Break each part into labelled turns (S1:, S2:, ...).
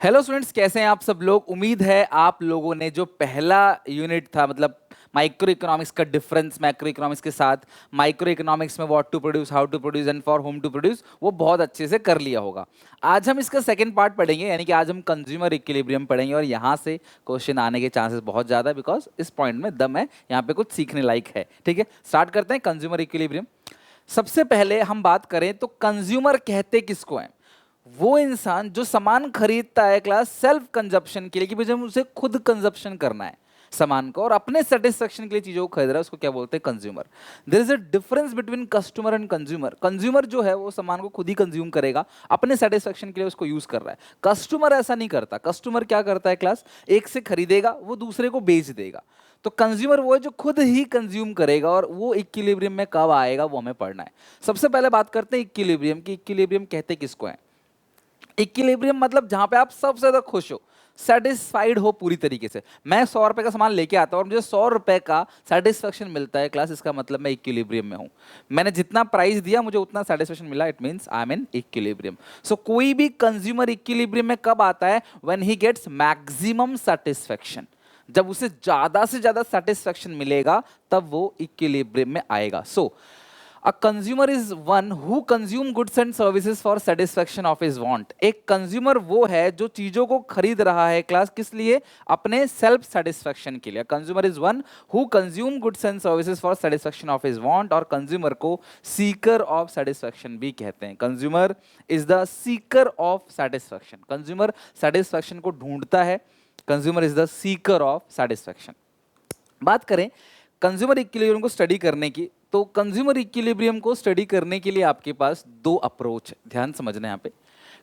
S1: Hello students, कैसे हैं आप सब लोग। उम्मीद है आप लोगों ने जो पहला यूनिट था, मतलब माइक्रो इकोनॉमिक्स का डिफरेंस मैक्रो इकोनॉमिक्स के साथ, माइक्रो इकोनॉमिक्स में what to produce, how to produce and for whom to produce, वो बहुत अच्छे से कर लिया होगा। आज हम इसका सेकंड पार्ट पढ़ेंगे, यानी कि आज हम कंज्यूमर इक्विलिब्रियम पढ़ेंगे और यहाँ से क्वेश्चन आने के चांसेस बहुत ज़्यादा है, बिकॉज इस पॉइंट में दम है, यहाँ पे कुछ सीखने लायक है। ठीक है, स्टार्ट करते हैं कंज्यूमर इक्विलिब्रियम। सबसे पहले हम बात करें तो कंज्यूमर कहते किसको हैं? वो इंसान जो सामान खरीदता है क्लास सेल्फ कंजप्शन के लिए, कि भाई जब उसे खुद कंजप्शन करना है सामान को और अपने सेटिस्फेक्शन के लिए चीजों को खरीद रहा है, उसको क्या बोलते हैं? Consumer. There is a difference between customer and consumer. Consumer जो है वो सामान को खुद ही कंज्यूम करेगा, अपने सेटिस्फेक्शन के लिए उसको यूज कर रहा है। कस्टमर ऐसा नहीं करता। कस्टमर क्या करता है क्लास? एक से खरीदेगा, वो दूसरे को बेच देगा। तो कंज्यूमर वो है जो खुद ही कंज्यूम करेगा, और वो इक्विलिब्रियम में कब आएगा वो हमें पढ़ना है। सबसे पहले बात करते हैं इक्विलिब्रियम की। इक्विलिब्रियम कहते किसको है? इक्विलिब्रियम मतलब जहां पे आप सबसे ज्यादा खुश हो, सेटिस्फाइड हो पूरी तरीके से। मैं 100 रुपए का सामान लेके आता हूं और मुझे 100 रुपए का सेटिस्फेक्शन मिलता है क्लास, इसका मतलब मैं इक्विलिब्रियम में हूं। मैंने जितना प्राइस दिया मुझे उतना सेटिस्फेक्शन मिला, it means I am in equilibrium. So कोई भी कंज्यूमर इक्विलिब्रियम में कब आता है? When he gets maximum satisfaction. जब उसे ज्यादा से ज्यादा सेटिस्फेक्शन मिलेगा तब वो इक्विलिब्रियम में आएगा। सो A consumer is one who consume goods and services for satisfaction of his want. एक कंज्यूमर वो है जो चीजों को खरीद रहा है क्लास, किस लिए? अपने सेल्फ सेटिस्फेक्शन के लिए। Consumer is one who consume goods and services for satisfaction of his want, और कंज्यूमर को सीकर ऑफ सेटिस्फेक्शन भी कहते हैं। Consumer is the seeker of satisfaction. Consumer satisfaction को ढूंढता है, consumer is the seeker of satisfaction. बात करें कंज्यूमर इक्विलिब्रियम को स्टडी करने की, तो कंज्यूमर इक्विलिब्रियम को स्टडी करने के लिए आपके पास दो अप्रोच है। ध्यान समझना यहाँ पे,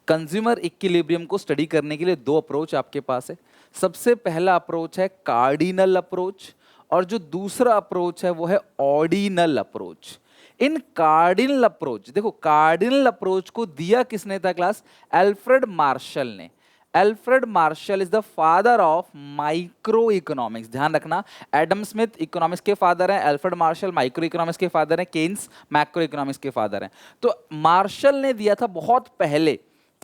S1: कंज्यूमर इक्विलिब्रियम को स्टडी करने के लिए दो अप्रोच आपके पास है। सबसे पहला अप्रोच है कार्डिनल अप्रोच, और जो दूसरा अप्रोच है वो है ऑर्डिनल अप्रोच। इन कार्डिनल अप्रोच, देखो कार्डिनल अप्रोच को दिया किसने था क्लास? एल्फ्रेड मार्शल ने। Alfred Marshall is the father of micro economics. ध्यान रखना, एडम स्मिथ इकोनॉमिक्स के फादर हैं, एल्फ्रेड मार्शल माइक्रो इकोनॉमिक्स के फादर हैं, केन्स मैक्रो इकोनॉमिक्स के फादर हैं। तो मार्शल ने दिया था बहुत पहले,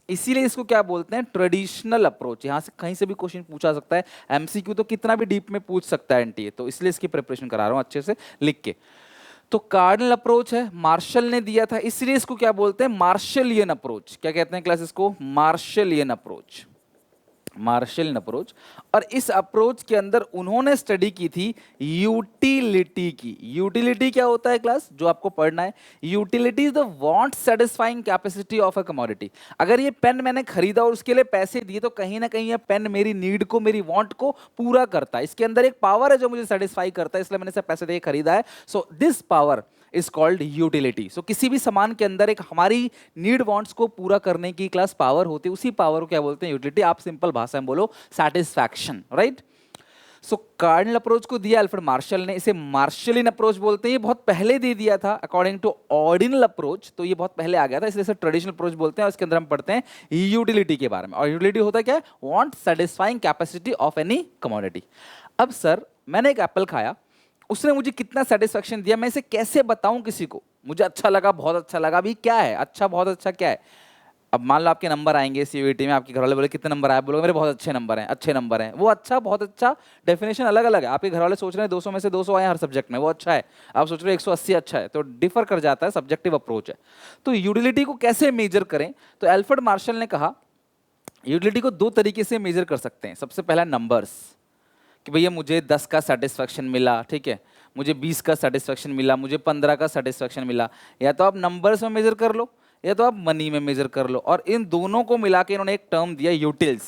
S1: इसीलिए इसको क्या बोलते हैं? Traditional approach. यहां से कहीं से भी क्वेश्चन पूछा सकता है, एमसीक्यू तो कितना भी डीप में पूछ सकता है एनटीए, तो इसलिए इसकी प्रिपरेशन करा रहा हूं अच्छे से लिख के। तो कार्डिनल अप्रोच है, मार्शल ने दिया था, इसलिए इसको क्या बोलते हैं? मार्शलियन अप्रोच। क्या कहते हैं क्लास इसको? मार्शलियन अप्रोच। मार्शलियन अप्रोच। और इस अप्रोच के अंदर उन्होंने स्टडी की थी यूटिलिटी की। यूटिलिटी क्या होता है क्लास, जो आपको पढ़ना है? Utility is the want satisfying capacity of a commodity. अगर ये पेन मैंने खरीदा और उसके लिए पैसे दिए, तो कहीं ना कहीं ये पेन मेरी नीड को, मेरी वांट को पूरा करता है। इसके अंदर एक पावर है जो मुझे सेटिस्फाई करता है, इसलिए मैंने इसे पैसे देकर खरीदा है। So this power is called utility. So किसी भी सामान के अंदर एक हमारी नीड वांट्स को पूरा करने की क्लास पावर होती है, उसी पावर को क्या बोलते हैं? यूटिलिटी। आप सिंपल भाषा में बोलो सेटिस्फैक्शन, राइट? सो कार्डिनल अप्रोच को दिया एल्फ्रेड मार्शल ने, इसे मार्शलियन अप्रोच बोलते हैं। ये बहुत पहले दे दिया था अकॉर्डिंग टू ऑर्डिनल अप्रोच, तो ये बहुत पहले आ गया था, इसलिए इसे ट्रेडिशनल अप्रोच बोलते हैं। और इसके अंदर हम पढ़ते हैं यूटिलिटी के बारे में। और यूटिलिटी होता है क्या? Want satisfying capacity of any commodity. अब सर, मैंने एक एप्पल खाया, उसने मुझे कितना सेटिस्फेक्शन दिया, मैं इसे कैसे बताऊं किसी को? मुझे अच्छा लगा, बहुत अच्छा लगा, अभी क्या है अच्छा बहुत अच्छा क्या है? अब मान लो आपके नंबर आएंगे सीयूईटी में, आपके घर वाले बोले कितने नंबर आए, बोलोगे मेरे बहुत अच्छे नंबर हैं। अच्छे नंबर हैं, वो अच्छा बहुत अच्छा डेफिनेशन अलग अलग है। आपके घर वाले सोच रहे हैं 200 में से 200 आए हर सब्जेक्ट में, वो अच्छा है। आप सोच रहे हो 180 अच्छा है, तो डिफर कर जाता है, सब्जेक्टिव अप्रोच है। तो यूटिलिटी को कैसे मेजर करें? तो एल्फ्रेड मार्शल ने कहा यूटिलिटी को दो तरीके से मेजर कर सकते हैं। सबसे पहला नंबर्स, कि भैया मुझे 10 का सेटिस्फेक्शन मिला, ठीक है, मुझे 20 का सेटिस्फेक्शन मिला, मुझे 15 का सेटिस्फेक्शन मिला। या तो आप नंबर्स में मेजर कर लो, या तो आप मनी में मेजर कर लो। और इन दोनों को मिला के इन्होंने एक टर्म दिया यूटिल्स।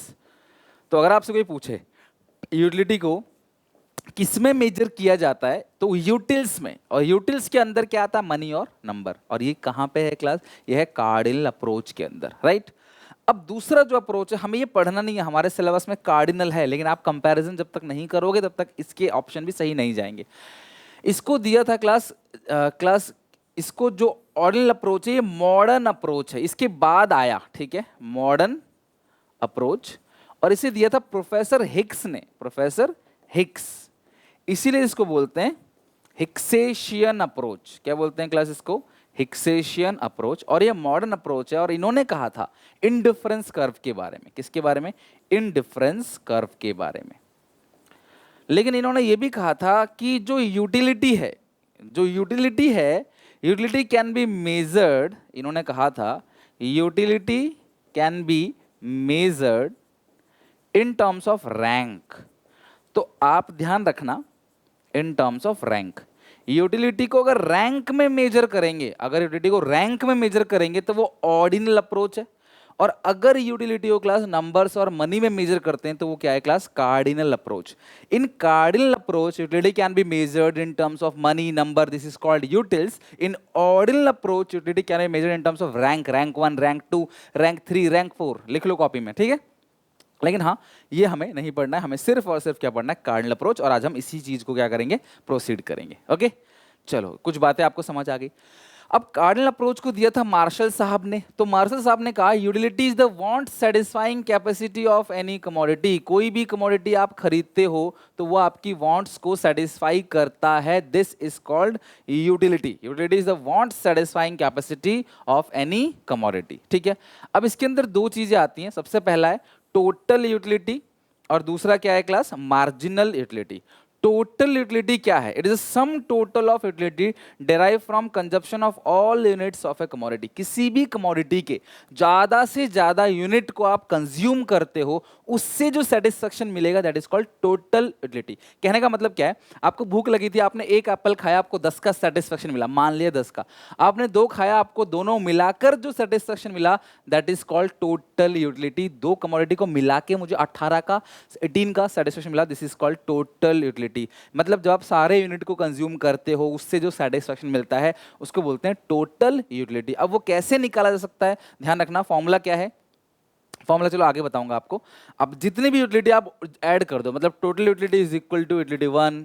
S1: तो अगर आपसे कोई पूछे यूटिलिटी को किस में मेजर किया जाता है, तो यूटिल्स में। और यूटिल्स के अंदर क्या आता है? मनी और नंबर। और ये कहाँ पे है क्लास? ये है कार्डिनल अप्रोच के अंदर, राइट? अब दूसरा जो अप्रोच है, हमें ये पढ़ना नहीं है, हमारे सिलेबस में कार्डिनल है, लेकिन आप कंपैरिजन जब तक नहीं करोगे तब तक इसके ऑप्शन भी सही नहीं जाएंगे। इसको दिया था क्लास इसको जो ऑर्डिनल अप्रोच है, ये मॉडर्न अप्रोच है, इसके बाद आया, ठीक है, मॉडर्न अप्रोच। और इसे दिया था प्रोफेसर हिक्स ने, प्रोफेसर हिक्स। इसीलिए इसको बोलते हैं हिक्सेशियन अप्रोच। क्या बोलते हैं क्लास इसको? हिक्सेशियन अप्रोच, और ये मॉडर्न अप्रोच है। और इन्होंने कहा था इंडिफरेंस कर्व के बारे में। किसके बारे में? इंडिफरेंस कर्व के बारे में। लेकिन इन्होंने ये भी कहा था कि जो यूटिलिटी है, यूटिलिटी कैन बी मेजर्ड, इन्होंने कहा था utility can be measured in terms of rank. तो आप ध्यान रखना, in terms of rank, utility को अगर रैंक में मेजर करेंगे, तो वो ऑर्डिनल अप्रोच है। और अगर यूटिलिटी को क्लास नंबर्स और मनी में मेजर करते हैं तो वो क्या है class? Cardinal approach. In cardinal approach utility can be measured in terms of money, number, this is called utils. In ordinal approach utility can be measured in terms of rank, rank 1, rank 2, rank 3, rank 4। लिख लो copy में, ठीक है? लेकिन हाँ, ये हमें नहीं पढ़ना है, हमें सिर्फ और सिर्फ क्या पढ़ना है? Cardinal approach. और आज हम इसी चीज को क्या करेंगे? प्रोसीड करेंगे। ओके, चलो कुछ बातें आपको समझ आ गई। अब कार्डिनल अप्रोच को दिया था मार्शल साहब ने। तो मार्शल साहब ने कहा utility is the want satisfying capacity of any commodity. कोई भी कमोडिटी आप खरीदते हो तो वो आपकी वांट्स को सेटिस्फाई करता है, this is called utility. Utility is the want satisfying capacity of any commodity, ठीक है? अब इसके अंदर दो चीजें आती हैं। सबसे पहला है टोटल यूटिलिटी, और दूसरा क्या है class? Marginal utility. Total utility क्या है? It is sum total of utility derive from consumption of all units of a commodity. किसी भी कमोडिटी के ज्यादा से ज्यादा यूनिट को आप कंज्यूम करते हो, उससे जो सेटिस्फेक्शन मिलेगा that is called total utility. कहने का मतलब क्या है? आपको भूख लगी थी, आपने एक एप्पल खाया, आपको 10 का सेटिस्फेक्शन मिला, मान लिया 10 का। आपने 2 खाया, आपको दोनों मिलाकर जो सेटिस्फेक्शन मिला that is called total utility. 2 commodity को मिला के मुझे 18 का, 18 का सेटिस्फेक्शन मिला, this is called total utility. मतलब जब आप सारे यूनिट को कंज्यूम करते हो, उससे जो सेटिस्फेक्शन मिलता है उसको बोलते हैं टोटल यूटिलिटी। अब वो कैसे निकाला जा सकता है? ध्यान रखना, फॉर्मूला क्या है? फॉर्मूला चलो आगे बताऊंगा आपको। अब जितनी भी यूटिलिटी आप ऐड कर दो, मतलब total utility is equal to utility 1,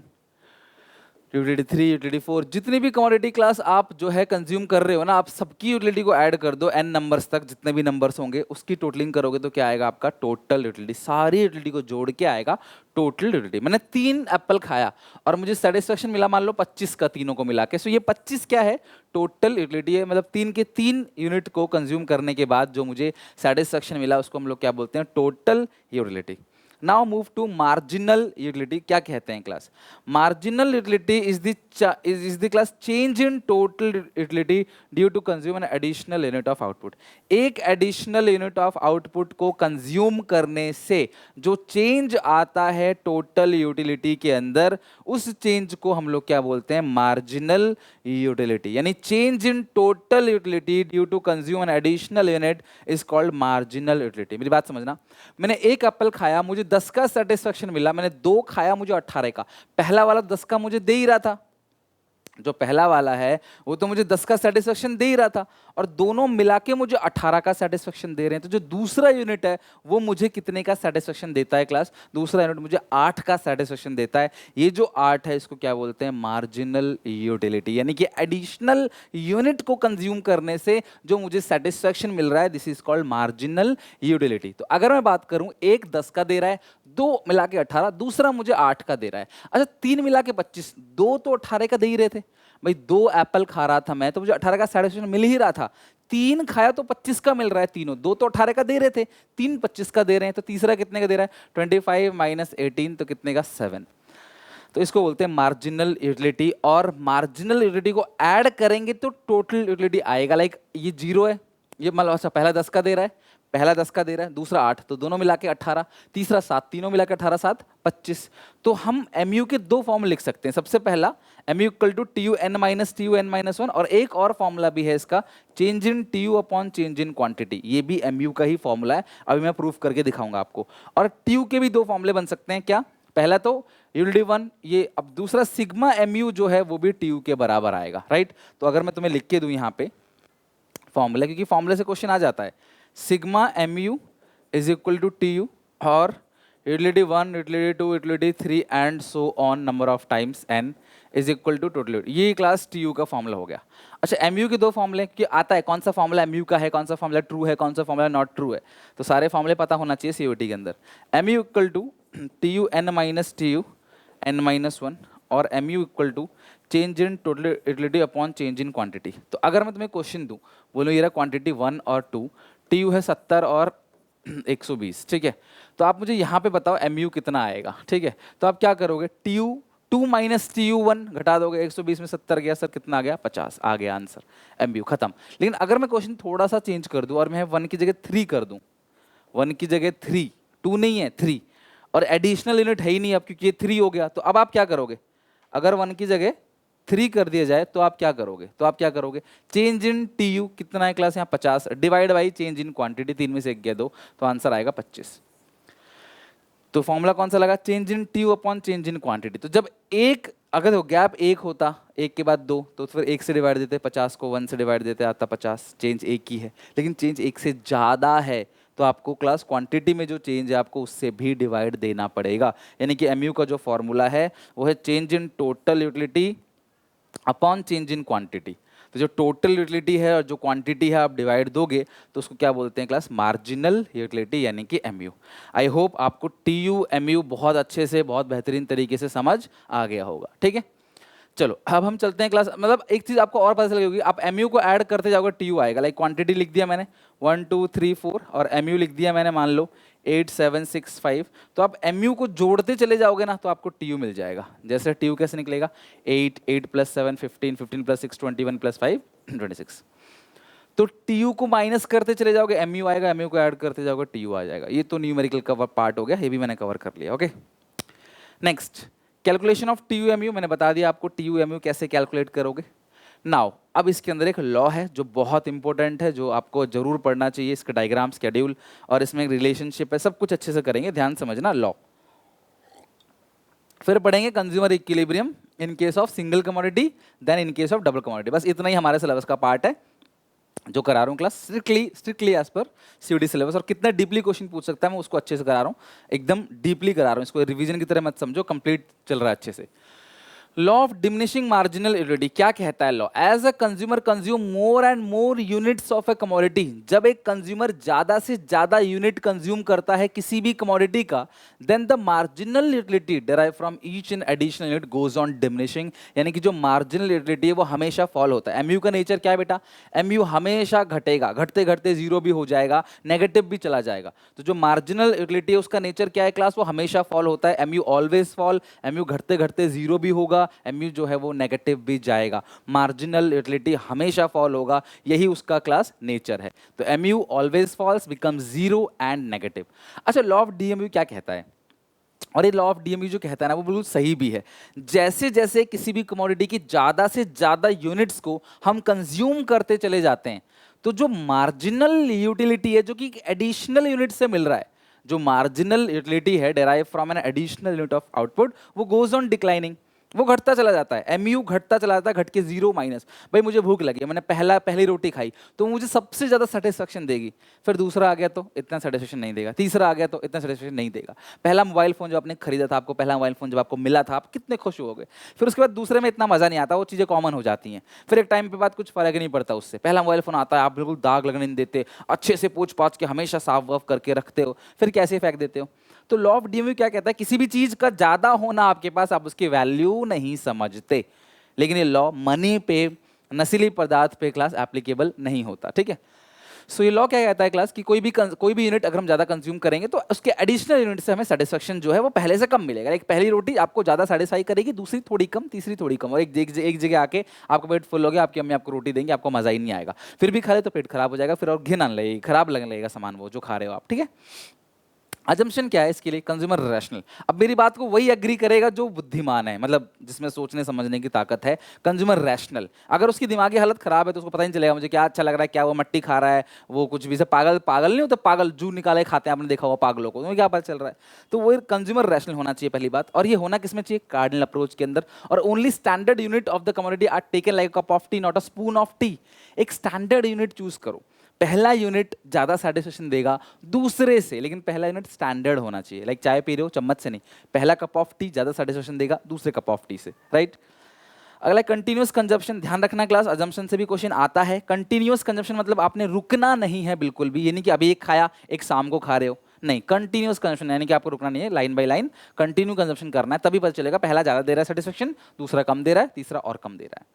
S1: utility 3, utility 4, जितनी भी कमोडिटी क्लास आप जो है कंज्यूम कर रहे हो ना, आप सबकी यूटिलिटी को ऐड कर दो, n नंबर्स तक, जितने भी नंबर्स होंगे उसकी टोटलिंग करोगे तो क्या आएगा आपका? Total utility. सारी यूटिलिटी को जोड़ के आएगा टोटल यूटिलिटी। मैंने 3 एप्पल खाया और मुझे सेटिस्फेक्शन मिला मान लो 25 का, तीनों को मिला के। सो ये 25 क्या है? टोटल यूटिलिटी है। मतलब 3 के 3 यूनिट को कंज्यूम करने के बाद जो मुझे सेटिस्फेक्शन मिला उसको हम लोग क्या बोलते हैं? Total utility. Now move to marginal utility. क्या कहते हैं class? Marginal utility is the class change in total utility due to consume an additional unit of output. एक एडिशनल यूनिट ऑफ आउटपुट को कंज्यूम करने से जो चेंज आता है टोटल यूटिलिटी के अंदर, उस चेंज को हम लोग क्या बोलते हैं? Marginal utility. यानी change in total utility due to consume an additional unit is called marginal utility. मेरी बात समझना, मैंने एक एप्पल खाया, मुझे 10 का सेटिस्फेक्शन मिला, मैंने 2 खाया, मुझे 18 का। पहला वाला 10 का मुझे दे ही रहा था, जो पहला वाला है वो तो मुझे 10 का सेटिस्फेक्शन दे ही रहा था, और दोनों मिला के मुझे 18 का सेटिस्फेक्शन दे रहे हैं। तो जो दूसरा यूनिट है वो मुझे कितने का सेटिस्फेक्शन देता है क्लास? दूसरा यूनिट मुझे 8 का सेटिस्फेक्शन देता है। ये जो 8 है इसको क्या बोलते हैं? Marginal utility. यानी कि एडिशनल यूनिट को कंज्यूम करने से जो मुझे सेटिस्फेक्शन मिल रहा है, this is called marginal utility. तो अगर मैं बात करूं, एक 10 का दे रहा है, 2 मिला के 18, दूसरा मुझे 8 का दे रहा है। अच्छा, 3 मिला के 25, 2 तो 18 का दे ही रहे थे भाई। 2 एप्पल खा रहा था मैं, तो मुझे 18 का सेटिस्फेक्शन मिल ही रहा था। 3 खाया तो 25 का मिल रहा है तीनों। 2 तो 18 का दे रहे थे, 3 25 का दे रहे हैं, तो तीसरा कितने का दे रहा है? 25 माइनस 18, तो कितने का? 7। तो इसको बोलते हैं मार्जिनल यूटिलिटी। और मार्जिनल यूटिलिटी को ऐड करेंगे तो टोटल यूटिलिटी आएगा। लाइक ये 0 है, ये मतलब अच्छा पहला 10 का दे रहा है, पहला 10 का दे रहा है, दूसरा 8, तो दोनों मिला के 18, तीसरा 7, तीनों मिला के 18 7 25। तो हम mu के 2 फॉर्म लिख सकते हैं। सबसे पहला mu equal to T U N minus 1, और एक और फॉर्मूला भी है इसका, change in T U upon change in quantity. ये भी mu का ही फॉर्मूला है, अभी मैं प्रूफ करके दिखाऊंगा आपको। और टी यू के भी 2 फॉर्मूले बन सकते हैं। क्या? पहला तो यूनिटी 1 ये, अब दूसरा सिग्मा mu जो है वो भी टी यू के बराबर आएगा, राइट? तो अगर मैं तुम्हें लिख के दूं यहाँ पे फॉर्मूला, क्योंकि फॉर्मूले से क्वेश्चन आ जाता है, sigma mu is equal to T U और utility 1, utility 2, utility 3 and so on number of times n is equal to total. ये क्लास टी यू का फॉर्मूला हो गया। अच्छा, mu के 2 फॉर्मूले कि आता है, कौन सा फॉर्मूला mu का है, कौन सा फॉर्मूला ट्रू है, कौन सा फॉर्मूला नॉट ट्रू है, तो सारे फॉर्मूले पता होना चाहिए सीयूटी के अंदर। mu equal to T U N minus T U n-1 और mu equal to change in total utility upon change in quantity. तो अगर मैं तुम्हें क्वेश्चन दूं, बोलो ये रहा क्वांटिटी 1 और 2, टीयू है 70 और 120, ठीक है, तो आप मुझे यहाँ पे बताओ एमयू कितना आएगा, ठीक है। तो आप क्या करोगे, टीयू 2 माइनस टीयू 1 घटा दोगे, 120 में 70 गया सर, कितना आ गया 50, आ गया आंसर, एमयू खत्म। लेकिन अगर मैं क्वेश्चन थोड़ा सा चेंज कर दूं और मैं 1 की जगह 3 कर दूं, 1 की जगह 3, 2 नहीं है 3, और एडिशनल यूनिट है ही नहीं अब क्योंकि ये 3 हो गया, तो अब आप क्या करोगे, अगर 1 की जगह 3 कर दिया जाए तो आप क्या करोगे, चेंज इन टीयू कितना है क्लास यहाँ 50 divide by change in quantity, 3 में से 1 गया 2, तो आंसर आएगा 25। तो फॉर्मूला कौन सा लगा, change in TU upon change in quantity. तो जब एक, अगर वो गैप 1 होता, 1 के बाद 2, तो फिर 1 से डिवाइड देते 50 को, 1 से डिवाइड देते आता 50, चेंज 1 ही है। लेकिन चेंज 1 से ज़्यादा है तो आपको क्लास क्वांटिटी में जो चेंज है आपको उससे भी डिवाइड देना पड़ेगा। यानी कि एमयू का जो फॉर्मूला है वो है change in total utility upon change in quantity. तो जो टोटल यूटिलिटी है और जो क्वांटिटी है आप डिवाइड दोगे तो उसको क्या बोलते हैं क्लास, मार्जिनल यूटिलिटी यानी कि एमयू। आई होप आपको टीयू एमयू बहुत अच्छे से, बहुत बेहतरीन तरीके से समझ आ गया होगा, ठीक है। चलो अब हम चलते हैं क्लास, मतलब एक चीज आपको और पता चल गई, आप एमयू को ऐड करते जाओगे टीयू आएगा। लाइक क्वांटिटी लिख दिया मैंने 1 2 3 4 और एमयू लिख दिया मैंने मान लो 8 7 6 5, तो आप एमयू को जोड़ते चले जाओगे ना तो आपको टीयू मिल जाएगा। जैसे टीयू कैसे निकलेगा, 8 8 प्लस 7 15 15 प्लस 6 21 प्लस 5 26। तो टीयू को माइनस करते चले जाओगे एमयू आएगा, एमयू को ऐड करते जाओगे टीयू आ जाएगा। ये तो न्यूमेरिकल का पार्ट हो गया, ये भी मैंने कवर कर लिया। Okay, next calculation of TU MU, मैंने बता दिया आपको टीयू एमयू कैसे कैलकुलेट करोगे। नाउ अब इसके अंदर एक लॉ है जो बहुत इंपॉर्टेंट है, जो आपको जरूर पढ़ना चाहिए, इसका डायग्राम शेड्यूल और इसमें एक रिलेशनशिप है, सब कुछ अच्छे से करेंगे, ध्यान समझना लॉ। फिर पढ़ेंगे consumer equilibrium in case of single commodity, then in case of double commodity. बस इतना ही हमारे सिलेबस का पार्ट है जो करा रहा हूँ class, strictly as per सीयूडी syllabus. और कितना डीपली क्वेश्चन पूछ सकता है मैं उसको अच्छे से करा रहा हूँ, एकदम डीपली करा रहा हूँ, इसको रिवीजन की तरह मत समझो, कंप्लीट चल रहा है अच्छे से। Law of diminishing marginal utility क्या कहता है law, as a consumer consume more and more units of a commodity, जब एक कंज्यूमर ज्यादा से ज्यादा यूनिट कंज्यूम करता है किसी भी कमोडिटी का, then the marginal utility derive from each and additional unit goes on diminishing. यानी कि जो मार्जिनल यूटिलिटी है वो हमेशा फॉल होता है। एमयू का नेचर क्या है बेटा, एमयू हमेशा घटेगा, घटते घटते जीरो भी हो जाएगा, नेगेटिव भी चला जाएगा। तो जो मार्जिनल यूटिलिटी है उसका नेचर क्या है क्लास, वो हमेशा फॉल होता है। एमयू ऑलवेज फॉल, एमयू घटते घटते जीरो भी होगा, एमयू जो है वो नेगेटिव भी जाएगा, मार्जिनल यूटिलिटी हमेशा फॉल होगा, यही उसका क्लास नेचर है। तो MU always falls, become zero and negative. अच्छा, लॉ ऑफ डीएमयू क्या कहता है, और ये लॉ ऑफ डीएमयू जो कहता है ना वो बिल्कुल सही भी है। जैसे जैसे किसी भी कमोडिटी की ज्यादा से ज्यादा यूनिट्स को हम कंज्यूम करते चले जाते हैं, तो जो मार्जिनल यूटिलिटी है जो कि एडिशनल यूनिट से मिल रहा है, जो मार्जिनल यूटिलिटी है derive from N additional unit of output, वो गोज ऑन डिक्लाइनिंग, वो घटता चला जाता है। एमयू घटता चला जाता है, घट के जीरो माइनस। भाई मुझे भूख लगी, मैंने पहली रोटी खाई तो मुझे सबसे ज्यादा सेटिस्फेक्शन देगी, फिर दूसरा आ गया तो इतना सेटिस्फेक्शन नहीं देगा, तीसरा आ गया तो इतना सेटिस्फेक्शन नहीं देगा। पहला मोबाइल फोन जब आपने खरीदा था, आपको पहला मोबाइल फोन जब आपको मिला था, आप कितने खुश हो गए, फिर उसके बाद दूसरे में इतना मजा नहीं आता, वो चीजें कॉमन हो जाती हैं, फिर एक टाइम पे बाद कुछ फर्क नहीं पड़ता उससे। पहला मोबाइल फोन आता है, आप बिल्कुल दाग लगने नहीं देते, अच्छे से पूछ पाछ के हमेशा साफ वाफ करके रखते हो, फिर कैसे फेंक देते हो। तो लॉ ऑफ डीएमयू क्या कहता है, किसी भी चीज का ज्यादा होना आपके पास, आप उसकी वैल्यू नहीं समझते। लेकिन ये लॉ मनी पे, नशीली पदार्थ पे क्लास एप्लीकेबल नहीं होता, ठीक है। सो ये लॉ क्या कहता है क्लास कि कोई भी यूनिट अगर हम ज्यादा कंज्यूम करेंगे तो उसके एडिशनल यूनिट से हमें सेटिस्फेक्शन जो है वो पहले से कम मिलेगा। एक पहली रोटी आपको ज्यादा सेटिस्फाई करेगी, दूसरी थोड़ी कम, तीसरी थोड़ी कम, और एक जगह आके आपका पेट फुल हो गया, आपकी अम्मी आपको रोटी देंगे, आपको मजा ही नहीं आएगा, फिर भी खा ले तो पेट खराब हो जाएगा, फिर और घिन आने लगेगी, खराब लगने लगेगा सामान वो जो खा रहे हो आप, ठीक है। अजम्पशन क्या है इसके लिए, कंज्यूमर रैशनल। अब मेरी बात को वही एग्री करेगा जो बुद्धिमान है, मतलब जिसमें सोचने समझने की ताकत है, कंज्यूमर रैशनल। अगर उसकी दिमागी हालत खराब है तो उसको पता नहीं चलेगा मुझे क्या अच्छा लग रहा है, क्या वो मट्टी खा रहा है, वो कुछ भी से पागल नहीं होते, पागल जू निकाले खाते हैं, आपने देखा हुआ पागलों को, तो क्या पता चल रहा है। तो वो कंज्यूमर रैशनल होना चाहिए पहली बात। और ये होना किसमें चाहिए, कार्डिनल अप्रोच के अंदर। और only standard unit of the commodity are taken like cup of tea, not a spoon of tea. एक स्टैंडर्ड यूनिट चूज करो, पहला यूनिट ज्यादा सेटिस्फेक्शन देगा दूसरे से, लेकिन पहला यूनिट स्टैंडर्ड होना चाहिए। लाइक चाय पी रहे हो चम्मच से नहीं, पहला कप ऑफ टी ज्यादा सेटिस्फेक्शन देगा दूसरे कप ऑफ टी से, राइट। अगला कंटिन्यूअस कंजप्शन, ध्यान रखना क्लास, अजम्पशन से भी क्वेश्चन आता है। कंटिन्यूअस कंजप्शन मतलब आपने रुकना नहीं है बिल्कुल भी, ये नहीं कि अभी एक खाया एक शाम को खा रहे हो, नहीं, कंटिन्यूअस कंजम्पशन, यानी कि आपको रुकना नहीं है, line by line continue consumption करना है, तभी पता चलेगा पहला ज्यादा दे रहा है सेटिस्फेक्शन, दूसरा कम दे रहा है, तीसरा और कम दे रहा है।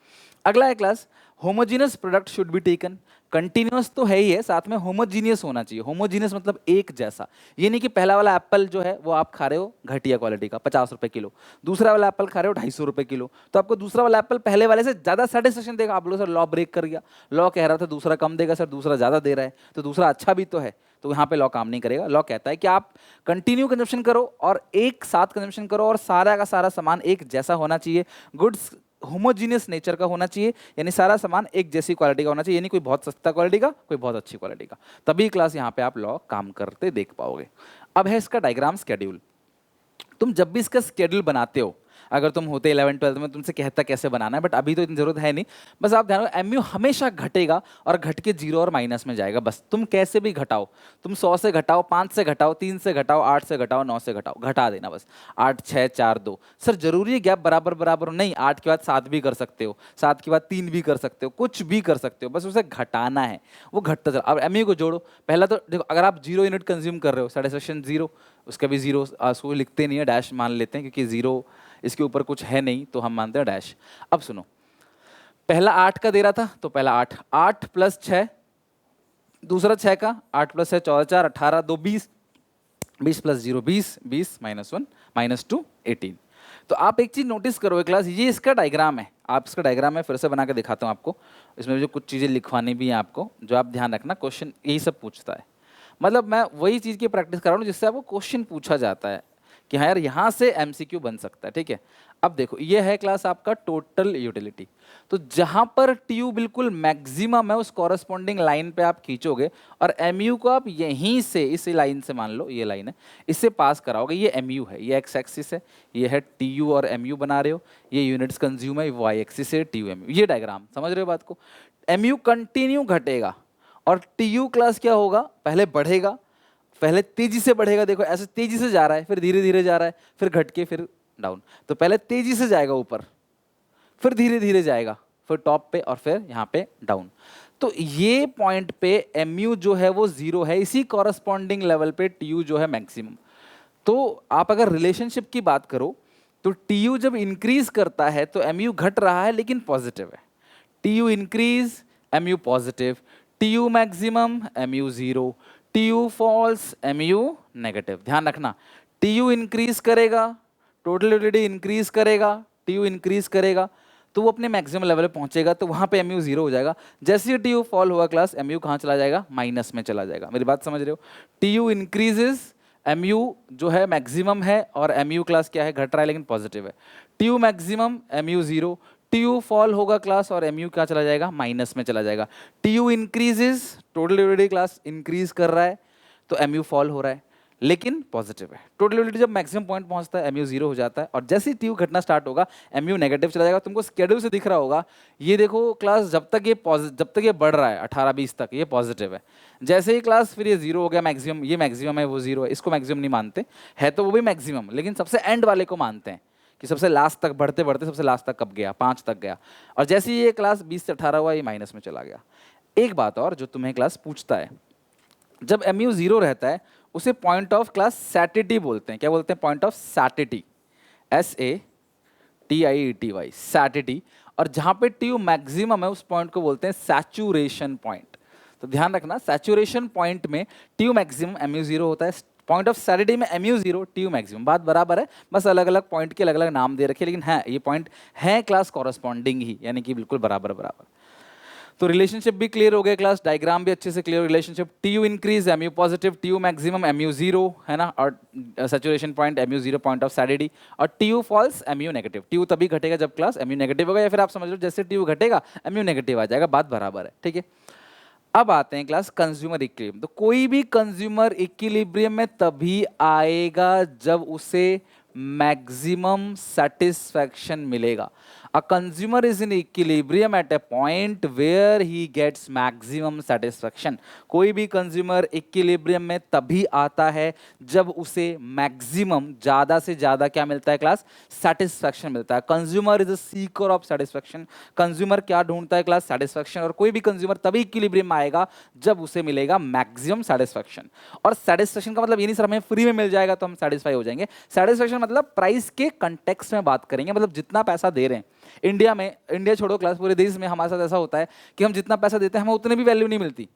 S1: अगला है class, homogeneous product should be taken. Continuous तो है ही है, साथ में होमोजीनियस होना चाहिए। होमोजीनियस मतलब एक जैसा, ये नहीं कि पहला वाला एप्पल जो है वो आप खा रहे हो घटिया क्वालिटी का 50 रुपए किलो, दूसरा वाला एप्पल खा रहे हो 250 रुपए किलो, तो आपको दूसरा वाला एप्पल पहले वाले से ज्यादा सेटिस्फेक्शन देगा। आप बोलो सर लॉ ब्रेक कर गया, लॉ कह रहा था दूसरा कम देगा, सर दूसरा ज्यादा दे रहा है, तो दूसरा अच्छा भी तो है, तो यहाँ पे लॉ काम नहीं करेगा। लॉ कहता है कि आप कंटिन्यू कंजम्पशन करो और एक साथ कंजम्पशन करो और सारा का सारा सामान एक जैसा होना चाहिए, गुड्स होमोजीनियस नेचर का होना चाहिए, यानी सारा सामान एक जैसी क्वालिटी का होना चाहिए, यानी कोई बहुत सस्ता क्वालिटी का, कोई बहुत अच्छी क्वालिटी का, तभी क्लास यहाँ पे आप लॉ काम करते देख पाओगे। अब है इसका डायग्राम स्केड्यूल। तुम जब भी इसका स्केड्यूल बनाते हो, अगर तुम होते 11 12 में तुमसे कहता कैसे बनाना है, बट अभी तो इतनी जरूरत है नहीं, बस आप ध्यान रखो एमयू हमेशा घटेगा और घट के 0 और माइनस में जाएगा। बस तुम कैसे भी घटाओ, तुम 100 से घटाओ, 5 से घटाओ, 3 से घटाओ, 8 से घटाओ, 9 से घटाओ, घटा देना बस। 8 6 4 2, सर जरूरी है गैप बराबर बराबर नहीं, 8 के बाद 7 भी कर सकते हो, 7 के बाद 3 भी कर सकते हो, कुछ भी कर सकते हो, बस उसे घटाना है, वो घटता चला। अब एमयू को जोड़ो, पहला तो देखो अगर आप 0 यूनिट कंज्यूम कर रहे हो, सेटिस्फेक्शन 0, उसका भी 0, उसको लिखते नहीं है, डैश मान लेते हैं क्योंकि 0 इसके ऊपर कुछ है नहीं, तो हम मानते हैं डैश। अब सुनो, पहला 8 का दे रहा था तो पहला 8, 8 प्लस 6, दूसरा 6 का, 8 प्लस 6 14 4 18 2 20, 20 प्लस 0 20, 20 माइनस 1 माइनस 2 18। तो आप एक चीज नोटिस करो क्लास, ये इसका डायग्राम है, आप इसका डायग्राम में फिर से बना के दिखाता हूँ आपको, इसमें जो कुछ चीजें लिखवानी भी हैं आपको, जो आप ध्यान रखना, क्वेश्चन यही सब पूछता है, मतलब मैं वही चीज की प्रैक्टिस कर रहा हूँ जिससे आपको क्वेश्चन पूछा जाता है कि हाँ यार यहाँ से एमसीक्यू बन सकता है, ठीक है। अब देखो ये है क्लास आपका टोटल यूटिलिटी, तो जहां पर टीयू बिल्कुल मैक्सिमम है उस कॉरेस्पॉन्डिंग लाइन पे आप खींचोगे और एमयू को आप यहीं से इस लाइन से, मान लो ये लाइन है, इससे पास कराओगे, ये एमयू है, ये एक्स एक्सिस है, ये है टीयू और एमयू बना रहे हो, ये यूनिट्स कंज्यूम है, वाई एक्सिस है, टीयू एमयू, ये डायग्राम समझ रहे हो बात को। एमयू कंटिन्यू घटेगा और टीयू क्लास क्या होगा, पहले बढ़ेगा, पहले तेजी से बढ़ेगा, देखो ऐसे तेजी से जा रहा है, फिर धीरे धीरे जा रहा है, फिर घट के फिर डाउन, तो पहले तेजी से जाएगा ऊपर, फिर धीरे धीरे जाएगा, फिर टॉप पे और फिर यहाँ पे डाउन। तो ये पॉइंट पे एमयू जो है वो 0 है, इसी कॉरस्पॉन्डिंग लेवल पे टीयू जो है मैक्सिमम। तो आप अगर रिलेशनशिप की बात करो तो टीयू जब इंक्रीज करता है तो एमयू घट रहा है लेकिन पॉजिटिव है, TU increase MU positive, TU maximum MU 0, TU falls MU negative. ध्यान रखना, टीयू इंक्रीज करेगा, टोटल यूटिलिटी इंक्रीज करेगा, टीयू इंक्रीज करेगा तो वो अपने मैक्सिमम लेवल पे पहुंचेगा, तो वहां पे एमयू 0 हो जाएगा। जैसे ही टीयू फॉल हुआ क्लास, एमयू कहाँ चला जाएगा, माइनस में चला जाएगा। मेरी बात समझ रहे हो, टीयू इंक्रीजेस, एमयू जो है मैक्सिमम है और एमयू क्लास क्या है, घट रहा है लेकिन पॉजिटिव है, TU maximum MU 0, TU fall होगा क्लास और एमयू क्या चला जाएगा, माइनस में चला जाएगा। TU increases, total utility class increase कर रहा है तो एमयू फॉल हो रहा है लेकिन पॉजिटिव है। टोटल यूटिलिटी जब मैक्सिमम पॉइंट पहुंचता है एमयू 0 हो जाता है और जैसे ही टीयू घटना स्टार्ट होगा एमयू नेगेटिव चला जाएगा। तुमको स्केड्यूल से दिख रहा होगा, ये देखो क्लास जब तक ये बढ़ रहा है 18 20 तक ये पॉजिटिव है, जैसे ही क्लास फिर ये 0 हो गया मैक्सिमम, ये मैक्सिमम है वो 0 है, इसको मैक्सिमम नहीं मानते, है तो वो भी मैक्सिमम लेकिन सबसे एंड वाले को मानते हैं कि सबसे लास्ट तक बढ़ते बढ़ते सबसे लास्ट तक कब गया, 5 तक गया, और जैसे ही ये क्लास 20 से 18 हुआ ये माइनस में चला गया। एक बात और जो तुम्हें क्लास पूछता है, जब एमयू 0 रहता है उसे पॉइंट ऑफ क्लास सैटिटी बोलते हैं। क्या बोलते हैं, पॉइंट ऑफ सैटिटी, SATIETY, सैटिटी। और जहां पे टीयू मैक्सिमम है उस पॉइंट को बोलते हैं सैचुरेशन पॉइंट। तो ध्यान रखना, सैचुरेशन पॉइंट में टीयू मैक्सिमम एमयू 0 होता है, पॉइंट ऑफ सैटिटी में एमयू 0 टीयू मैक्सिमम, बात बराबर है, बस अलग अलग पॉइंट के अलग अलग नाम दे रखे, लेकिन है ये पॉइंट है क्लास कॉरस्पॉन्डिंग ही, यानी कि बिल्कुल बराबर बराबर। तो रिलेशनशिप भी क्लियर हो गया क्लास, डायग्राम भी अच्छे से क्लियर हो, relationship TU increase MU positive, TU maximum MU 0 है ना, और saturation point MU 0 point of satiety, और TU falls MU negative. TU तभी घटेगा जब क्लास एमयू नेगेटिव होगा, या फिर आप समझ लो जैसे टीयू घटेगा एमयू नेगेटिव आ जाएगा, बात बराबर है, ठीक है। अब आते हैं क्लास कंज्यूमर इक्विलिब्रियम। तो कोई भी कंज्यूमर इक्विलिब्रियम में तभी आएगा जब उसे मैक्सिमम सेटिस्फैक्शन मिलेगा। A consumer is in equilibrium at a point where he gets maximum satisfaction. कोई भी कंज्यूमर इक्विलिब्रियम में तभी आता है जब उसे मैक्सिमम, ज्यादा से ज्यादा क्या मिलता है क्लास? सेटिस्फैक्शन मिलता है. Consumer is a Sikar of satisfaction. Consumer क्या ढूंढता है क्लास? सेटिस्फैक्शन. और कोई भी कंज्यूमर तभी इक्विलिब्रियम में आएगा जब उसे मिलेगा मैक्सिमम सेटिस्फैक्शन. और सेटिस्फैक्शन का मतलब ये नहीं सर हमें फ्री में मिल जाएगा तो हम सेटिस्फाई हो जाएंगे. सेटिस्फैक्शन मतलब प्राइस के कंटेक्स्ट में बात करेंगे, मतलब जितना पैसा दे रहे हैं. इंडिया में, इंडिया छोड़ो क्लास, पूरे देश में हमारे साथ ऐसा होता है कि हम जितना पैसा देते हैं हमें उतनी भी वैल्यू नहीं मिलती.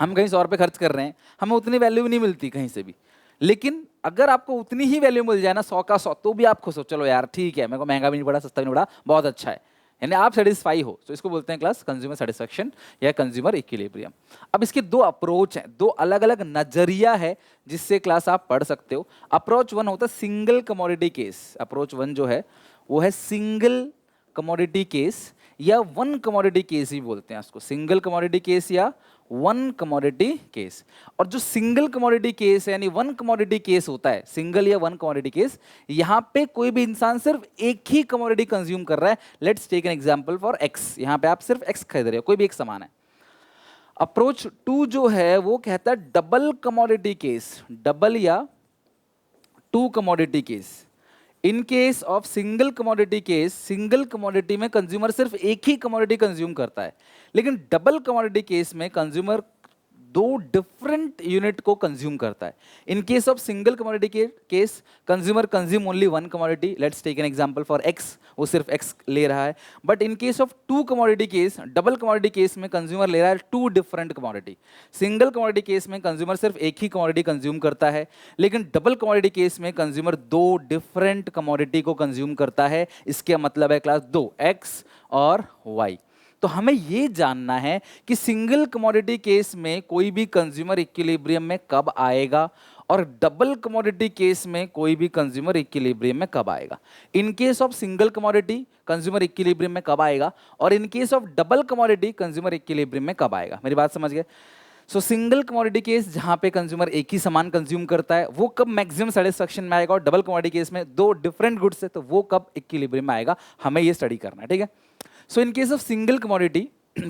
S1: हम कहीं 100 रुपये खर्च कर रहे हैं, हमें उतनी वैल्यू नहीं मिलती कहीं से भी. लेकिन अगर आपको उतनी ही वैल्यू मिल जाए ना, 100 का 100, तो भी आप खुश हो. चलो यार ठीक है, मेरे को महंगा भी नहीं पड़ा, सस्ता भी नहीं पड़ा, बहुत अच्छा है. यानी आप सेटिस्फाई हो. तो इसको बोलते हैं क्लास कंज्यूमर सेटिस्फैक्शन या कंज्यूमर इक्विलिब्रियम. अब इसके दो अप्रोच हैं, दो अलग अलग नजरिया है जिससे क्लास आप पढ़ सकते हो. अप्रोच वन होता है single commodity case. Approach one जो है वो है सिंगल कमोडिटी केस या वन कमोडिटी केस ही बोलते हैं उसको. सिंगल कमोडिटी केस या वन कमोडिटी केस. और जो सिंगल कमोडिटी केस है यानी वन कमोडिटी केस होता है, सिंगल या वन कमोडिटी केस, यहां पे कोई भी इंसान सिर्फ एक ही कमोडिटी कंज्यूम कर रहा है. Let's take an example for X. यहां पे आप सिर्फ एक्स खरीद रहे हो, कोई भी एक सामान है. अप्रोच टू जो है वो कहता है डबल कमोडिटी केस, डबल या two commodity case. In case of single commodity case, single commodity में कंज्यूमर सिर्फ एक ही कमोडिटी कंज्यूम करता है. लेकिन डबल कमोडिटी केस में कंज्यूमर दो डिफरेंट यूनिट को कंज्यूम करता है. In case of single commodity case consumer consume only one commodity. Let's take an example for X, वो सिर्फ एक्स ले रहा है. But in case of to commodity case, double commodity case में consumer ले रहा है two different commodity. Single commodity case में कंज्यूमर सिर्फ एक ही कमोडिटी कंज्यूम करता है, लेकिन डबल कमोडिटी केस में कंज्यूमर दो डिफरेंट कमोडिटी को कंज्यूम करता है. इसके मतलब है क्लास दो, एक्स और वाई. तो हमें यह जानना है कि सिंगल कमोडिटी केस में कोई भी कंज्यूमर इक्विलिब्रियम में कब आएगा और डबल कमोडिटी केस में कोई भी कंज्यूमर इक्विलिब्रियम में कब आएगा. इन case of single commodity consumer equilibrium में कब आएगा और इन case of double commodity consumer equilibrium में कब आएगा. मेरी बात समझ गए? सो सिंगल कमोडिटी केस जहां पे कंज्यूमर एक ही सामान कंज्यूम करता है वो कब मैक्सिमम सेटिस्फैक्शन में आएगा, और डबल कमोडिटी केस में दो डिफरेंट गुड्स है तो वो कब इक्विलिब्रियम में आएगा. हमें ये स्टडी करना है, ठीक है. So in case of single commodity,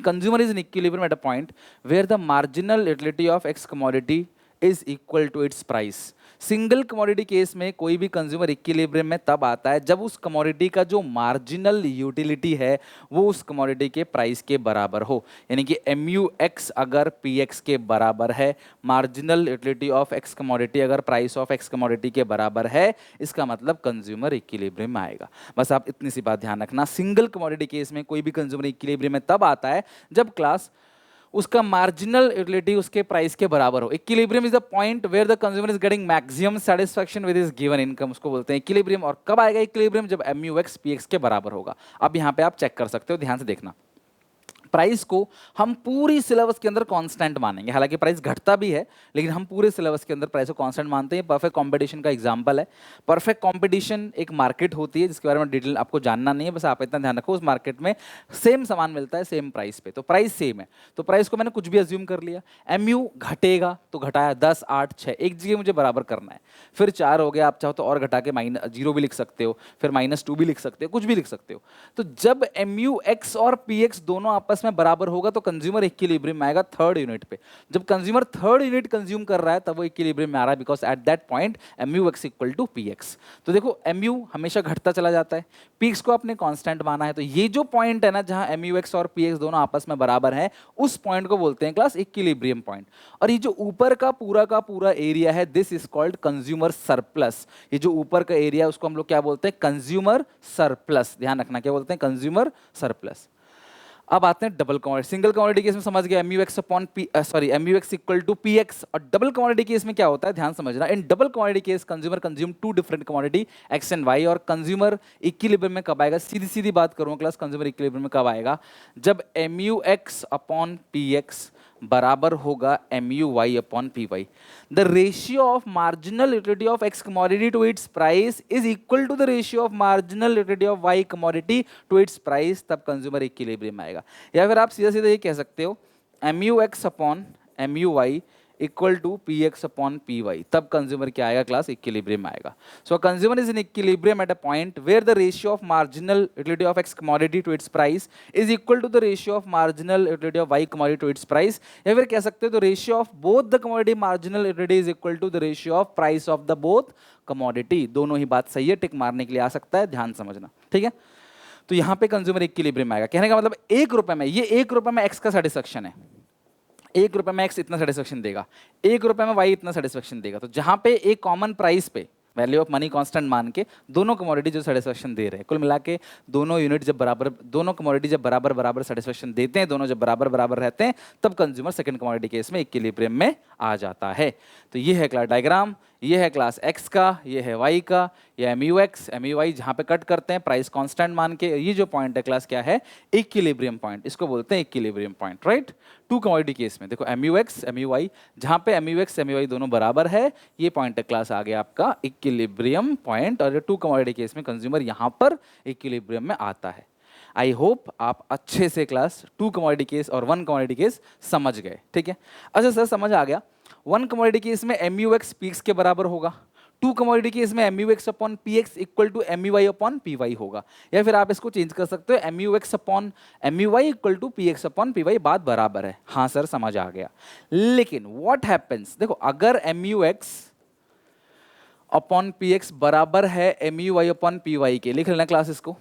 S1: consumer is in equilibrium at a point where the marginal utility of X commodity is equal to its price. Single commodity case में कोई भी कंज्यूमर इक्विलिब्रियम में तब आता है जब उस कमोडिटी का जो मार्जिनल यूटिलिटी है वो उस कमोडिटी के प्राइस के बराबर हो. यानी कि MUX अगर PX के बराबर है, marginal utility of X commodity अगर प्राइस ऑफ X कमोडिटी के बराबर है, इसका मतलब कंज्यूमर इक्विलिब्रियम में आएगा. बस आप इतनी सी बात ध्यान रखना. सिंगल कमोडिटी केस में कोई भी कंज्यूमर इक्विलिब्रियम में तब आता है जब क्लास उसका मार्जिनल यूटिलिटी उसके प्राइस के बराबर हो. Equilibrium is the point where the consumer is getting maximum satisfaction with his given income. उसको बोलते हैं इक्विलिब्रियम. और कब आएगा इक्विलिब्रियम? जब MUX PX के बराबर होगा. अब यहाँ पे आप चेक कर सकते हो, ध्यान से देखना. प्राइस को हम पूरी सिलेबस के अंदर कांस्टेंट मानेंगे. हालांकि प्राइस घटता भी है लेकिन हम पूरे सिलेबस के अंदर प्राइस को कांस्टेंट मानते हैं. परफेक्ट कंपटीशन का एग्जांपल है. परफेक्ट कंपटीशन एक मार्केट होती है जिसके बारे में डिटेल आपको जानना नहीं है, बस आप इतना ध्यान रखो उस मार्केट में सेम सामान मिलता है सेम प्राइस पे, तो प्राइस सेम है. तो प्राइस को मैंने कुछ भी अज्यूम कर लिया. MU घटेगा तो घटाया 10, 8, 6, एक जगह मुझे बराबर करना है. फिर 4 हो गया, आप चाहो तो और घटा के -0 भी लिख सकते हो, फिर -2 भी लिख सकते हो, कुछ भी लिख सकते हो. तो जब MUX और PX दोनों आपस में बराबर होगा तो कंज्यूमर इक्विलिब्रियम में आएगा थर्ड यूनिट पे. जब कंज्यूमर थर्ड यूनिट कंज्यूम कर रहा है तब वो इक्विलिब्रियम में आ रहा है, because at that point MUX equal to PX. तो देखो MU हमेशा घटता चला जाता है, PX को आपने कांस्टेंट माना है. तो ये जो पॉइंट है ना जहां MUX और PX दोनों आपस में बराबर है, उस पॉइंट को बोलते हैं क्लास इक्विलिब्रियम पॉइंट. और ये जो ऊपर का पूरा एरिया है, this is called consumer surplus. ये जो ऊपर का एरिया है उसको हम लोग क्या बोलते हैं? Consumer surplus. ध्यान रखना, क्या बोलते हैं? Consumer surplus. अब आते हैं double commodity. Single commodity case में समझ गया MUX इक्वल टू PX. और डबल कमोडिटी केस में क्या होता है, ध्यान समझना. In double commodity case consumer consume two different commodity X and Y. और कंज्यूमर इक्विलिब्रियम में कब आएगा? सीधी बात करूंगा क्लास, कंज्यूमर इक्विलिब्रियम में कब आएगा? जब MUX अपॉन PX बराबर होगा MUY upon PY. The ratio of marginal utility of X commodity to its price is equal to the ratio of marginal utility of Y commodity to its price. तब consumer equilibrium आएगा. या फिर आप सीधा ये कह सकते हो MUX upon MUY equal to P X upon P Y, तब कंज्यूमर क्या आएगा क्लास, इक्विलिब्रियम में आएगा. So consumer is in equilibrium at a point where the ratio of marginal utility of X commodity to its price is equal to the ratio of marginal utility of Y commodity to its price, या फिर कह सकते हो तो ratio of both the commodity marginal utility is equal to the ratio of price of the both commodity. दोनों ही बात सही है, टिक मारने के लिए आ सकता है, ध्यान समझना, ठीक है. तो यहां पे कंज्यूमर इक्विलिब्रियम आएगा. कहने का मतलब 1 रुपए में, ये 1 रुपए में एक्स का सेटिस्फेक्शन है, 1 रुपए में एक्स इतना सेटिस्फेक्शन देगा, 1 रुपए में वाई इतना सेटिस्फेक्शन देगा. तो जहां पे एक कॉमन प्राइस पे वैल्यू ऑफ मनी कांस्टेंट मान के दोनों कमोडिटी जो सेटिस्फेक्शन दे रहे हैं, कुल मिला के दोनों यूनिट जब बराबर, दोनों कमोडिटी जब बराबर बराबर सेटिस्फेक्शन देते हैं, दोनों जब बराबर बराबर रहते हैं, तब कंज्यूमर सेकंड कमोडिटी केस में इक्विलिब्रियम में आ जाता है. तो ये है क्लास डायग्राम, ये है क्लास एक्स का, ये है वाई का, ये M U X M U Y जहाँ पे कट करते हैं प्राइस कांस्टेंट मान के. ये जो पॉइंट है क्लास क्या है, इक्विलिब्रियम पॉइंट, इसको बोलते हैं equilibrium point, right. Two commodity case में देखो M U X M U Y, जहाँ पे M U X M U Y दोनों बराबर है, ये पॉइंट है क्लास आ गया आपका इक्विलिब्रियम पॉइंट. और टू कमोडिटी केस में कंज्यूमर यहाँ पर इक्विलिब्रियम में आता है. आई होप आप अच्छे से क्लास 2 कमोडिटी केस और 1 कमोडिटी केस समझ गए, ठीक है. अच्छा सर समझ आ गया. 1 कमोडिटी केस में M U X P X के बराबर होगा, 2 कमोडिटी केस में M U X upon P X equal to M U Y upon P Y होगा. या फिर आप इसको चेंज कर सकते हो, M U X upon M U Y equal to P X upon P Y. बात बराबर है. हाँ सर समझ आ गया. लेकिन व्हाट हैपेंस, देखो अगर M U X upon P X बराबर है M U Y upon P Y के, लिख लेना क्लास इसको,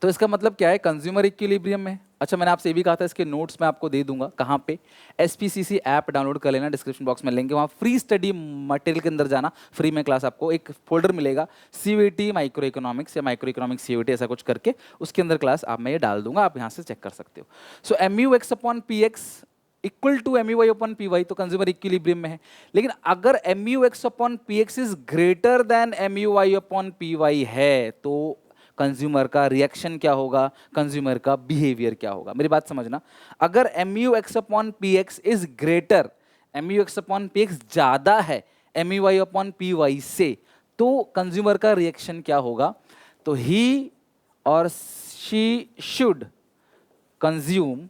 S1: तो इसका मतलब क्या है, कंज्यूमर इक्विलिब्रियम में. अच्छा मैंने आपसे ये भी कहा था, इसके नोट्स मैं आपको दे दूंगा. कहाँ पे, SPCC ऐप डाउनलोड कर लेना, डिस्क्रिप्शन बॉक्स में लिंक है, वहाँ फ्री स्टडी मटेरियल के अंदर जाना, फ्री में क्लास आपको एक फोल्डर मिलेगा CVT माइक्रो इकोनॉमिक्स या माइक्रो इकोनॉमिक्स CVT ऐसा कुछ करके, उसके अंदर क्लास आप मैं ये डाल दूंगा, आप यहाँ से चेक कर सकते हो. So M U X upon P X equal to M U Y upon P Y, तो कंज्यूमर इक्विलिब्रियम में है. लेकिन अगर M U X upon P X is greater than M U Y upon P Y है, तो consumer का reaction क्या होगा, कंज्यूमर का बिहेवियर क्या होगा. मेरी बात समझना, अगर M U X upon P X is greater, M U X upon P X ज्यादा है M U Y upon P Y से, तो कंज्यूमर का रिएक्शन क्या होगा, तो ही और she should consume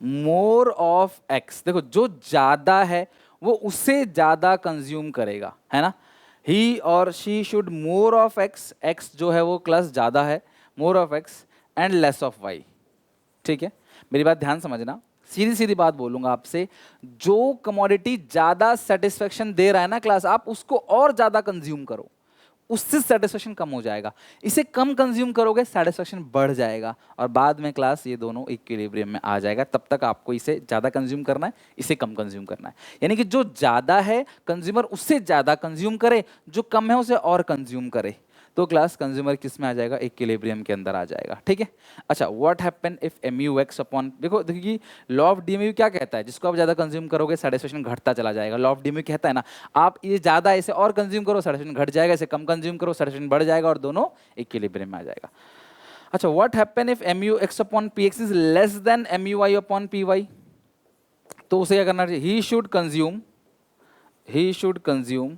S1: more of x. देखो जो ज्यादा है वो उससे ज्यादा कंज्यूम करेगा, है ना. ही और she should more of X, X जो है वो क्लास ज्यादा है, more of X and less of Y. ठीक है, मेरी बात ध्यान समझना, सीधी सीधी बात बोलूंगा आपसे, जो कमोडिटी ज्यादा सेटिस्फेक्शन दे रहा है ना क्लास, आप उसको और ज्यादा कंज्यूम करो, उससे सेटिस्फेक्शन कम हो जाएगा. इसे कम कंज्यूम करोगे सेटिस्फेक्शन बढ़ जाएगा, और बाद में क्लास ये दोनों इक्विलिब्रियम में आ जाएगा. तब तक आपको इसे ज़्यादा कंज्यूम करना है, इसे कम कंज्यूम करना है. यानी कि जो ज़्यादा है कंज्यूमर उससे ज़्यादा कंज्यूम करे, जो कम है उसे और कंज्यूम करे, तो क्लास कंज्यूमर किस में आ जाएगा, इक्विलिब्रियम के अंदर आ जाएगा. ठीक है. अच्छा what happen if M U X upon, देखो देखिए लॉ ऑफ डीएमयू क्या कहता है, जिसको आप ज़्यादा कंज्यूम करोगे सेटिस्फेक्शन घटता चला जाएगा. लॉ ऑफ डीएमयू कहता है ना, आप ये ज़्यादा इसे और कंज्यूम करो सेटिस्फेक्शन घट जाएगा, इसे कम कंज्यूम करो सेटिस्फेक्शन बढ़ जाएगा, और दोनों इक्विलिब्रियम में आ जाएगा. अच्छा what happen if M U X upon P X is less than M U Y upon P Y, तो उसे क्या करना चाहिए, he should consume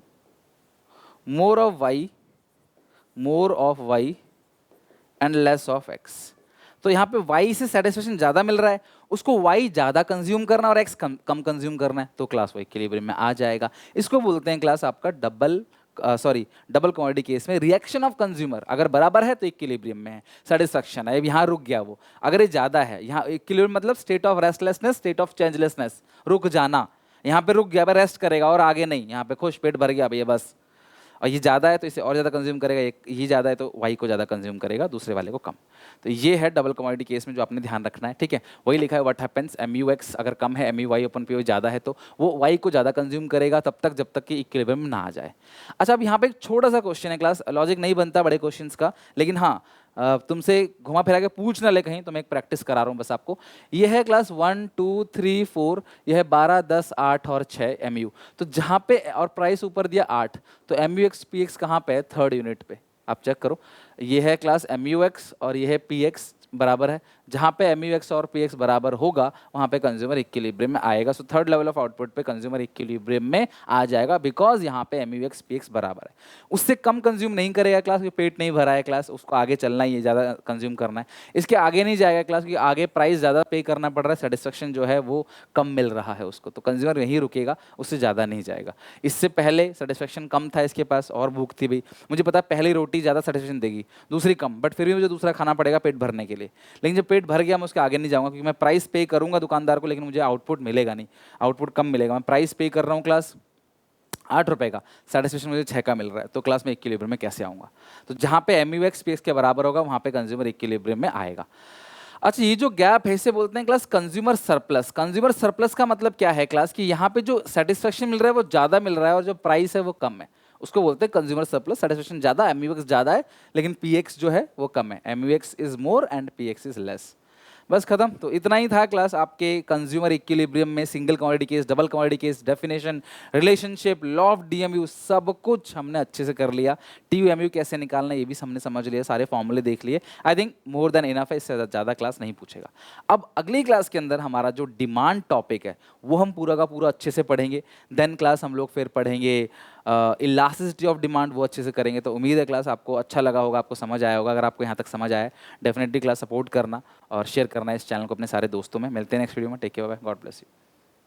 S1: more of Y, more of Y and less of X. तो यहाँ पे y से satisfaction ज्यादा मिल रहा है, उसको y ज्यादा कंज्यूम करना और x कम कंज्यूम करना है, तो क्लास वो इक्विलिब्रियम में आ जाएगा. इसको बोलते हैं क्लास आपका डबल कमोडिटी केस में रिएक्शन ऑफ कंज्यूमर. अगर बराबर है तो इक्विलिब्रियम में है, सेटिस्फेक्शन है, यहाँ रुक गया वो. अगर ये ज्यादा है, यहाँ इक्विलिब्रियम मतलब state of restlessness, state of changelessness, रुक जाना, यहाँ पे रुक गया, रेस्ट करेगा और आगे नहीं, यहाँ पे खुश, पेट भर गया भैया बस. और ये ज़्यादा है तो इसे और ज़्यादा कंज्यूम करेगा, ये ज़्यादा है तो वाई को ज़्यादा कंज्यूम करेगा, दूसरे वाले को कम. तो ये है डबल कमोडिटी केस में जो आपने ध्यान रखना है. ठीक है, वही लिखा है what happens M U X अगर कम है, M U Y upon P Y ज़्यादा है, तो वो वाई को ज़्यादा कंज्यूम करेगा तब तक जब तक कि इक्विलिब्रियम में ना आ जाए. अच्छा अब यहाँ पे एक छोटा सा क्वेश्चन है क्लास, लॉजिक नहीं बनता बड़े क्वेश्चंस का, लेकिन हाँ तुमसे घुमा फिरा के पूछ ना ले कहीं, तो मैं एक प्रैक्टिस करा रहा हूँ बस आपको. ये है क्लास 1 2 3 4, यह है 12 10 8 और 6 एम यू. तो जहाँ पे और प्राइस ऊपर दिया 8, तो M U X P X कहाँ पे है, थर्ड यूनिट पे. आप चेक करो, ये है क्लास एम यू एक्स और ये है पी एक्स बराबर है, जहाँ पे एम और पी एक्स बराबर होगा वहाँ पे कंज्यूमर इक्विलिब्रियम में आएगा। So third level of output पे कंज्यूमर इक्विलिब्रियम में आ जाएगा, बिकॉज यहाँ पे एम पी एक्स बराबर है। उससे कम कंज्यूम नहीं करेगा क्लास, क्योंकि पेट नहीं भरा है क्लास, उसको आगे चलना ही है, ज़्यादा कंज्यूम करना है। इसके आगे नहीं जाएगा क्लास, क्योंकि आगे प्राइस ज़्यादा पे करना पड़ रहा है, सेटिस्फेक्शन जो है वो कम मिल रहा है उसको, तो कंज्यूमर यहीं रुकेगा, उससे ज़्यादा नहीं जाएगा। इससे पहले सेटिस्फेक्शन कम था इसके पास और भूख थी भाई, मुझे पता है पहली रोटी ज़्यादा सेटिस्फेक्शन देगी, दूसरी कम, बट फिर भी मुझे दूसरा खाना पड़ेगा पेट भरने के लिए। लेकिन जब पेट भर गया मैं उसके आगे नहीं जाऊंगा, क्योंकि मैं प्राइस पे करूंगा दुकानदार को, लेकिन मुझे आउटपुट मिलेगा नहीं, आउटपुट कम मिलेगा। मैं प्राइस पे कर रहा हूँ क्लास 8 रुपए का, सेटिस्फेक्शन मुझे 6 का मिल रहा है, तो क्लास में इक्विलिब्रियम में कैसे आऊँगा? तो जहाँ पे एम यू एक्स के बराबर होगा वहाँ पे कंज्यूमर इक्विलिब्रियम में आएगा। अच्छा, ये जो गैप है इसे बोलते हैं class consumer surplus. Consumer surplus का मतलब क्या है क्लास, कि यहाँ पे जो सेटिस्फेक्शन मिल रहा है वो ज़्यादा मिल रहा है और जो प्राइस है वो कम है, उसको बोलते हैं कंज्यूमर सरप्लस। सेटिस्फेक्शन ज़्यादा, एम ज़्यादा है, लेकिन पी जो है वो कम है। M is more and P is less. बस खत्म। तो इतना ही था क्लास आपके कंज्यूमर इक्विलिब्रियम में। Single commodity case, double commodity case, definition, relationship, law of DMU, सब कुछ हमने अच्छे से कर लिया। टीयूएमयू कैसे निकालना ये भी हमने समझ लिया, सारे फॉर्मूले देख लिए। I think more than enough है, इससे ज़्यादा क्लास नहीं पूछेगा। अब अगली क्लास के अंदर हमारा जो डिमांड टॉपिक है वो हम पूरा का पूरा अच्छे से पढ़ेंगे। देन क्लास हम लोग फिर पढ़ेंगे इलास्टिसिटी ऑफ डिमांड, वो अच्छे से करेंगे। तो उम्मीद है क्लास आपको अच्छा लगा होगा, आपको समझ आया होगा। अगर आपको यहाँ तक समझ आया, डेफिनेटली क्लास सपोर्ट करना और शेयर करना इस चैनल को अपने सारे दोस्तों में। मिलते हैं नेक्स्ट वीडियो में। Take care, bye, God bless you.